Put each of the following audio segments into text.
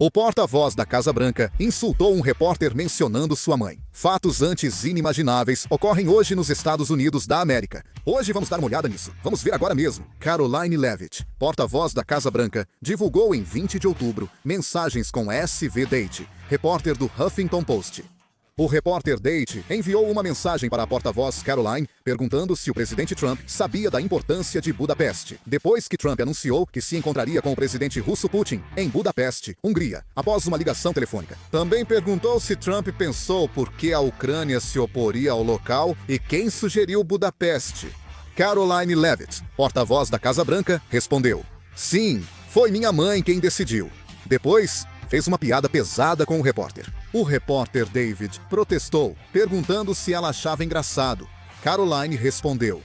O porta-voz da Casa Branca insultou um repórter mencionando sua mãe. Fatos antes inimagináveis ocorrem hoje nos Estados Unidos da América. Hoje vamos dar uma olhada nisso. Vamos ver agora mesmo. Karoline Leavitt, porta-voz da Casa Branca, divulgou em 20 de outubro mensagens com S.V. Date, repórter do Huffington Post. O repórter Date enviou uma mensagem para a porta-voz Karoline perguntando se o presidente Trump sabia da importância de Budapeste, depois que Trump anunciou que se encontraria com o presidente russo Putin em Budapeste, Hungria, após uma ligação telefônica. Também perguntou se Trump pensou por que a Ucrânia se oporia ao local e quem sugeriu Budapeste. Karoline Leavitt, porta-voz da Casa Branca, respondeu: "Sim, foi minha mãe quem decidiu." Depois, fez uma piada pesada com o repórter. O repórter David protestou, perguntando se ela achava engraçado. Karoline respondeu: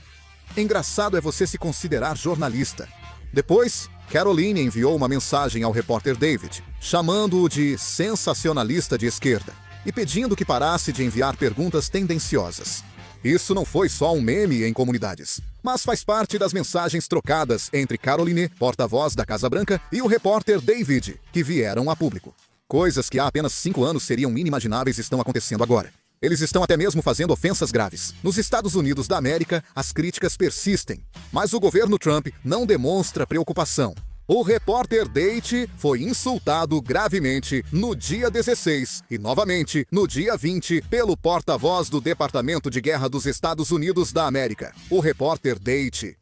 "Engraçado é você se considerar jornalista." Depois, Karoline enviou uma mensagem ao repórter David, chamando-o de sensacionalista de esquerda e pedindo que parasse de enviar perguntas tendenciosas. Isso não foi só um meme em comunidades, mas faz parte das mensagens trocadas entre Karoline, porta-voz da Casa Branca, e o repórter David, que vieram a público. Coisas que há apenas 5 anos seriam inimagináveis estão acontecendo agora. Eles estão até mesmo fazendo ofensas graves. Nos Estados Unidos da América, as críticas persistem, mas o governo Trump não demonstra preocupação. O repórter Date foi insultado gravemente no dia 16 e novamente no dia 20 pelo porta-voz do Departamento de Guerra dos Estados Unidos da América, o repórter Date.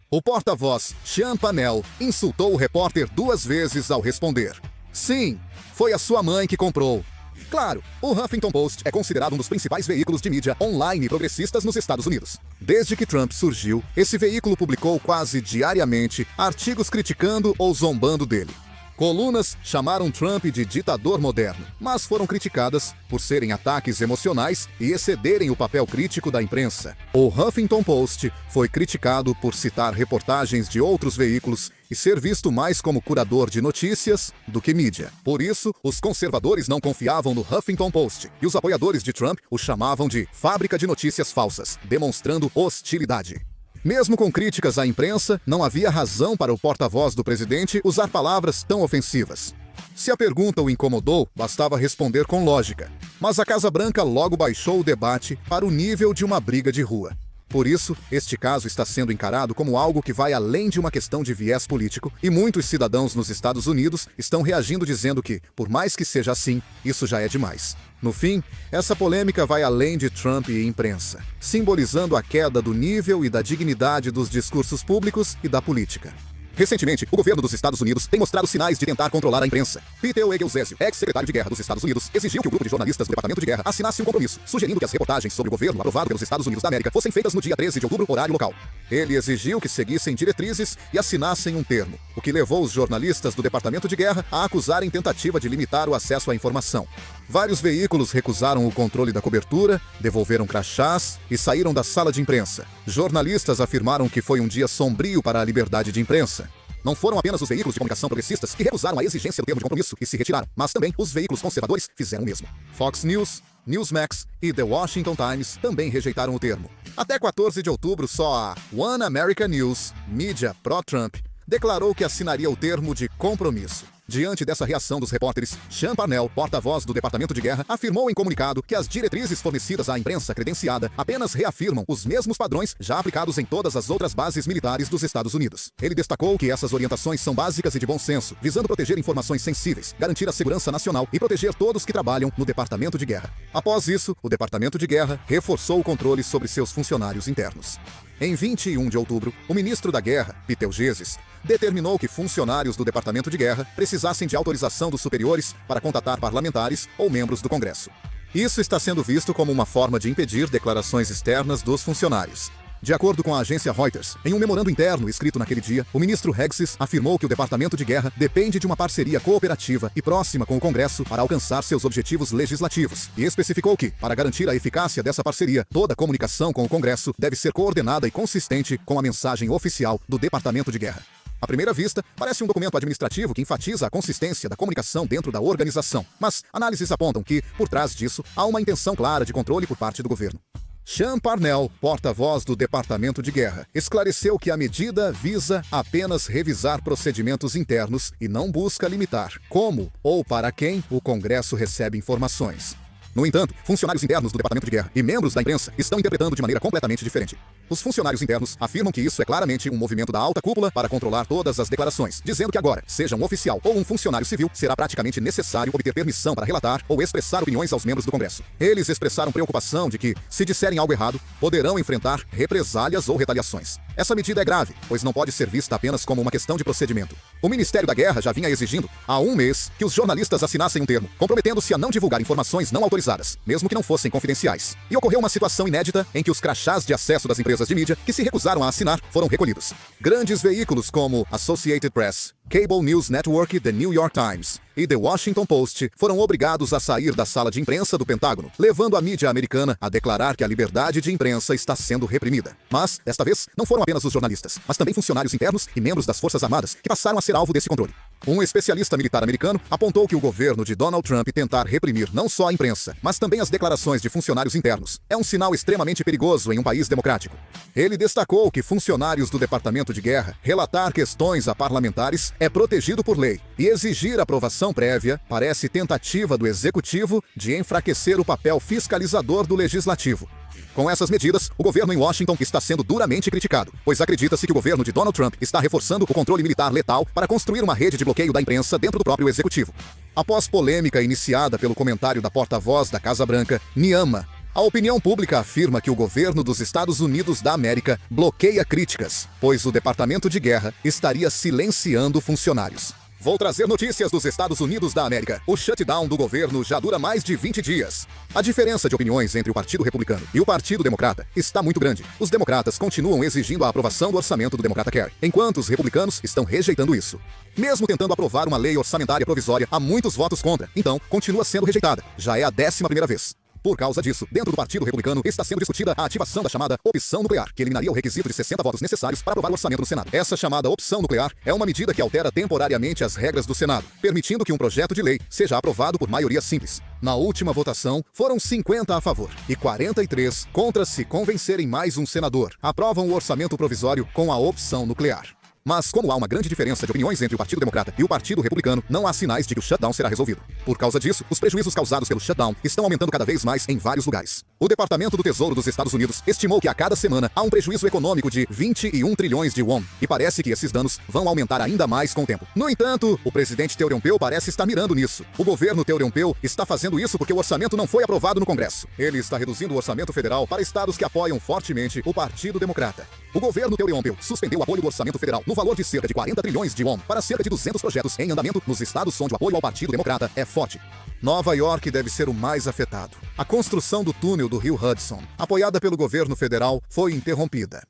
O porta-voz Sean Panel insultou o repórter 2 vezes ao responder: "Sim, foi a sua mãe que comprou." Claro, o Huffington Post é considerado um dos principais veículos de mídia online progressistas nos Estados Unidos. Desde que Trump surgiu, esse veículo publicou quase diariamente artigos criticando ou zombando dele. Colunas chamaram Trump de ditador moderno, mas foram criticadas por serem ataques emocionais e excederem o papel crítico da imprensa. O Huffington Post foi criticado por citar reportagens de outros veículos e ser visto mais como curador de notícias do que mídia. Por isso, os conservadores não confiavam no Huffington Post e os apoiadores de Trump o chamavam de fábrica de notícias falsas, demonstrando hostilidade. Mesmo com críticas à imprensa, não havia razão para o porta-voz do presidente usar palavras tão ofensivas. Se a pergunta o incomodou, bastava responder com lógica. Mas a Casa Branca logo baixou o debate para o nível de uma briga de rua. Por isso, este caso está sendo encarado como algo que vai além de uma questão de viés político, e muitos cidadãos nos Estados Unidos estão reagindo dizendo que, por mais que seja assim, isso já é demais. No fim, essa polêmica vai além de Trump e imprensa, simbolizando a queda do nível e da dignidade dos discursos públicos e da política. Recentemente, o governo dos Estados Unidos tem mostrado sinais de tentar controlar a imprensa. Peter Wegel-Zezio, ex-secretário de guerra dos Estados Unidos, exigiu que o grupo de jornalistas do Departamento de Guerra assinasse um compromisso, sugerindo que as reportagens sobre o governo aprovado pelos Estados Unidos da América fossem feitas no dia 13 de outubro, horário local. Ele exigiu que seguissem diretrizes e assinassem um termo, o que levou os jornalistas do Departamento de Guerra a acusarem tentativa de limitar o acesso à informação. Vários veículos recusaram o controle da cobertura, devolveram crachás e saíram da sala de imprensa. Jornalistas afirmaram que foi um dia sombrio para a liberdade de imprensa. Não foram apenas os veículos de comunicação progressistas que recusaram a exigência do termo de compromisso e se retiraram, mas também os veículos conservadores fizeram o mesmo. Fox News, Newsmax e The Washington Times também rejeitaram o termo. Até 14 de outubro, só a One American News, mídia pró-Trump, declarou que assinaria o termo de compromisso. Diante dessa reação dos repórteres, Sean Parnell, porta-voz do Departamento de Guerra, afirmou em comunicado que as diretrizes fornecidas à imprensa credenciada apenas reafirmam os mesmos padrões já aplicados em todas as outras bases militares dos Estados Unidos. Ele destacou que essas orientações são básicas e de bom senso, visando proteger informações sensíveis, garantir a segurança nacional e proteger todos que trabalham no Departamento de Guerra. Após isso, o Departamento de Guerra reforçou o controle sobre seus funcionários internos. Em 21 de outubro, o ministro da Guerra, Pete Buttigieg, determinou que funcionários do Departamento de Guerra precisassem de autorização dos superiores para contatar parlamentares ou membros do Congresso. Isso está sendo visto como uma forma de impedir declarações externas dos funcionários. De acordo com a agência Reuters, em um memorando interno escrito naquele dia, o ministro Hegses afirmou que o Departamento de Guerra depende de uma parceria cooperativa e próxima com o Congresso para alcançar seus objetivos legislativos, e especificou que, para garantir a eficácia dessa parceria, toda comunicação com o Congresso deve ser coordenada e consistente com a mensagem oficial do Departamento de Guerra. À primeira vista, parece um documento administrativo que enfatiza a consistência da comunicação dentro da organização, mas análises apontam que, por trás disso, há uma intenção clara de controle por parte do governo. Sean Parnell, porta-voz do Departamento de Guerra, esclareceu que a medida visa apenas revisar procedimentos internos e não busca limitar como ou para quem o Congresso recebe informações. No entanto, funcionários internos do Departamento de Guerra e membros da imprensa estão interpretando de maneira completamente diferente. Os funcionários internos afirmam que isso é claramente um movimento da alta cúpula para controlar todas as declarações, dizendo que agora, seja um oficial ou um funcionário civil, será praticamente necessário obter permissão para relatar ou expressar opiniões aos membros do Congresso. Eles expressaram preocupação de que, se disserem algo errado, poderão enfrentar represálias ou retaliações. Essa medida é grave, pois não pode ser vista apenas como uma questão de procedimento. O Ministério da Guerra já vinha exigindo, há um mês, que os jornalistas assinassem um termo, comprometendo-se a não divulgar informações não autorizadas, mesmo que não fossem confidenciais. E ocorreu uma situação inédita em que os crachás de acesso das empresas de mídia que se recusaram a assinar foram recolhidos. Grandes veículos como Associated Press, Cable News Network, The New York Times e The Washington Post foram obrigados a sair da sala de imprensa do Pentágono, levando a mídia americana a declarar que a liberdade de imprensa está sendo reprimida. Mas, desta vez, não foram apenas os jornalistas, mas também funcionários internos e membros das Forças Armadas que passaram a ser alvo desse controle. Um especialista militar americano apontou que o governo de Donald Trump tentar reprimir não só a imprensa, mas também as declarações de funcionários internos é um sinal extremamente perigoso em um país democrático. Ele destacou que funcionários do Departamento de Guerra relatar questões a parlamentares é protegido por lei e exigir aprovação prévia parece tentativa do executivo de enfraquecer o papel fiscalizador do legislativo. Com essas medidas, o governo em Washington está sendo duramente criticado, pois acredita-se que o governo de Donald Trump está reforçando o controle militar letal para construir uma rede de bloqueio da imprensa dentro do próprio executivo. Após polêmica iniciada pelo comentário da porta-voz da Casa Branca, Niama, a opinião pública afirma que o governo dos Estados Unidos da América bloqueia críticas, pois o Departamento de Guerra estaria silenciando funcionários. Vou trazer notícias dos Estados Unidos da América. O shutdown do governo já dura mais de 20 dias. A diferença de opiniões entre o Partido Republicano e o Partido Democrata está muito grande. Os democratas continuam exigindo a aprovação do orçamento do Democrata Kerry, enquanto os republicanos estão rejeitando isso. Mesmo tentando aprovar uma lei orçamentária provisória, há muitos votos contra, então continua sendo rejeitada. Já é a 11ª vez. Por causa disso, dentro do Partido Republicano está sendo discutida a ativação da chamada opção nuclear, que eliminaria o requisito de 60 votos necessários para aprovar o orçamento no Senado. Essa chamada opção nuclear é uma medida que altera temporariamente as regras do Senado, permitindo que um projeto de lei seja aprovado por maioria simples. Na última votação, foram 50 a favor e 43 contra se convencerem mais um senador. Aprovam o orçamento provisório com a opção nuclear. Mas, como há uma grande diferença de opiniões entre o Partido Democrata e o Partido Republicano, não há sinais de que o shutdown será resolvido. Por causa disso, os prejuízos causados pelo shutdown estão aumentando cada vez mais em vários lugares. O Departamento do Tesouro dos Estados Unidos estimou que a cada semana há um prejuízo econômico de 21 trilhões de won, e parece que esses danos vão aumentar ainda mais com o tempo. No entanto, o presidente Teorempeu parece estar mirando nisso. O governo Teorempeu está fazendo isso porque o orçamento não foi aprovado no Congresso. Ele está reduzindo o orçamento federal para estados que apoiam fortemente o Partido Democrata. O governo Teorempeu suspendeu o apoio do orçamento federal no valor de cerca de 40 trilhões de won para cerca de 200 projetos em andamento nos estados onde o apoio ao Partido Democrata é forte. Nova York deve ser o mais afetado. A construção do túnel do rio Hudson, apoiada pelo governo federal, foi interrompida.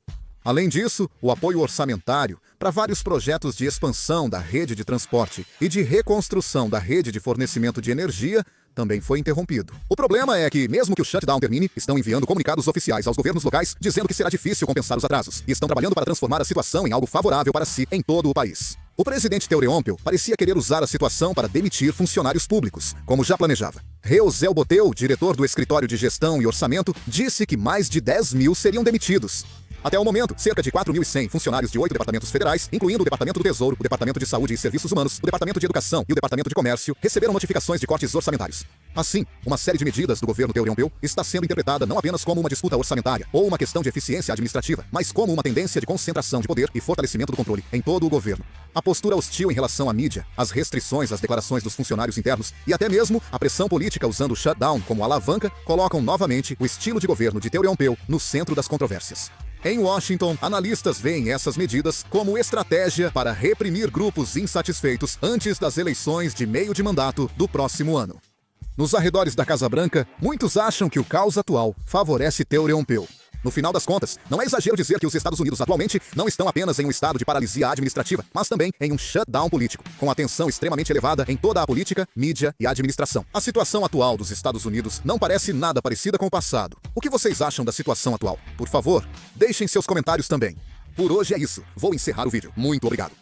Além disso, o apoio orçamentário para vários projetos de expansão da rede de transporte e de reconstrução da rede de fornecimento de energia também foi interrompido. O problema é que, mesmo que o shutdown termine, estão enviando comunicados oficiais aos governos locais dizendo que será difícil compensar os atrasos e estão trabalhando para transformar a situação em algo favorável para si em todo o país. O presidente Teorempeu parecia querer usar a situação para demitir funcionários públicos, como já planejava. Reuzel Boteu, diretor do Escritório de Gestão e Orçamento, disse que mais de 10 mil seriam demitidos. Até o momento, cerca de 4.100 funcionários de 8 departamentos federais, incluindo o Departamento do Tesouro, o Departamento de Saúde e Serviços Humanos, o Departamento de Educação e o Departamento de Comércio, receberam notificações de cortes orçamentários. Assim, uma série de medidas do governo Teorempeu está sendo interpretada não apenas como uma disputa orçamentária ou uma questão de eficiência administrativa, mas como uma tendência de concentração de poder e fortalecimento do controle em todo o governo. A postura hostil em relação à mídia, as restrições às declarações dos funcionários internos e até mesmo a pressão política usando o shutdown como alavanca colocam novamente o estilo de governo de Teorempeu no centro das controvérsias. Em Washington, analistas veem essas medidas como estratégia para reprimir grupos insatisfeitos antes das eleições de meio de mandato do próximo ano. Nos arredores da Casa Branca, muitos acham que o caos atual favorece Teorempeu. No final das contas, não é exagero dizer que os Estados Unidos atualmente não estão apenas em um estado de paralisia administrativa, mas também em um shutdown político, com a tensão extremamente elevada em toda a política, mídia e administração. A situação atual dos Estados Unidos não parece nada parecida com o passado. O que vocês acham da situação atual? Por favor, deixem seus comentários também. Por hoje é isso. Vou encerrar o vídeo. Muito obrigado.